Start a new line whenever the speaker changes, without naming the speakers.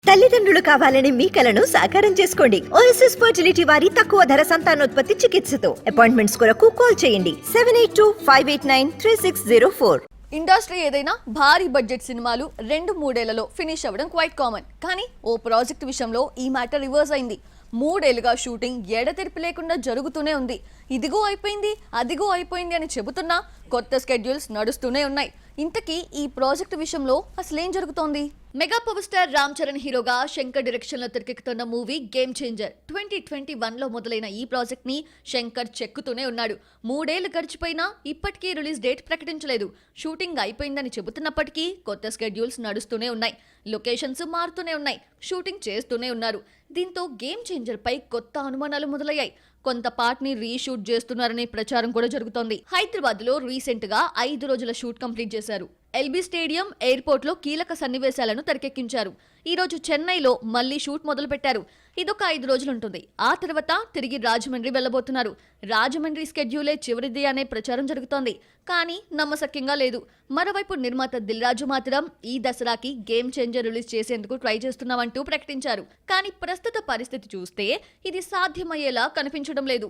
తల్లిదండ్రులు కావాలని మీ కలను సాకారం చేసుకోండి. ఓఎస్ఎస్ ఫర్టిలిటీ వారి తక్కువ ధర సంతానోత్పత్తి చికిత్సతో అపాయింట్మెంట్స్ కొరకు కాల్ చేయండి 7825893604.
ఇండస్ట్రీ ఏదైనా భారీ బడ్జెట్ సినిమాలు 2-3 ఏళ్లలో ఫినిష్ అవ్వడం క్వైట్ కామన్. కానీ ఓ ప్రాజెక్ట్ విషయంలో ఈ మ్యాటర్ రివర్స్ అయింది. 3 ఏళ్లుగా షూటింగ్ ఎడతెరిపి లేకుండా జరుగుతూనే ఉంది. ఇదిగో అయిపోయింది, అదిగో అయిపోయింది అని చెబుతున్నా కొత్త స్కెడ్యూల్స్ నడుస్తూనే ఉన్నాయి. ఇంతకీ ఈ ప్రాజెక్ట్ విషయంలో అసలేం జరుగుతోంది? Mega power star Ram Charan హీరోగా శంకర్ డైరెక్షన్ లో తెరకెక్కుతున్న మూవీ గేమ్ చేంజర్ 2021లో మొదలైన ఈ ప్రాజెక్ట్ ని శంకర్ చెక్కుతూనే ఉన్నాడు. 3 ఏళ్లు గడిచిపోయినా ఇప్పటికీ రిలీజ్ డేట్ ప్రకటించలేదు. షూటింగ్ అయిపోయిందని చెబుతున్నప్పటికీ కొత్త స్కెడ్యూల్స్ నడుస్తూనే ఉన్నాయి. లొకేషన్స్ మారుతూనే ఉన్నాయి. షూటింగ్ చేస్తూనే ఉన్నారు. దీంతో గేమ్ చేంజర్ పై కొత్త అనుమానాలు మొదలయ్యాయి. కొంత పార్ట్ ని రీషూట్ చేస్తున్నారనే ప్రచారం కూడా జరుగుతోంది. హైదరాబాద్ లో రీసెంట్ గా 5 రోజుల షూట్ కంప్లీట్ చేశారు. ఎల్బీ స్టేడియం, ఎయిర్పోర్ట్ లో కీలక సన్నివేశాలను తెరకెక్కించారు. ఈ రోజు చెన్నైలో మళ్లీ షూట్ మొదలు పెట్టారు. ఇదొక 5 రోజులు ఉంటుంది. ఆ తర్వాత తిరిగి రాజమండ్రి వెళ్లబోతున్నారు. రాజమండ్రి స్కెడ్యూలే చివరిది అనే ప్రచారం జరుగుతోంది. కానీ నమ్మశక్యంగా లేదు. మరోవైపు నిర్మాత దిల్ రాజు మాత్రం ఈ దసరాకి గేమ్ చేంజర్ రిలీజ్ చేసేందుకు ట్రై చేస్తున్నామంటూ ప్రకటించారు. కానీ ప్రస్తుత పరిస్థితి చూస్తే ఇది సాధ్యమయ్యేలా కనిపించడం లేదు.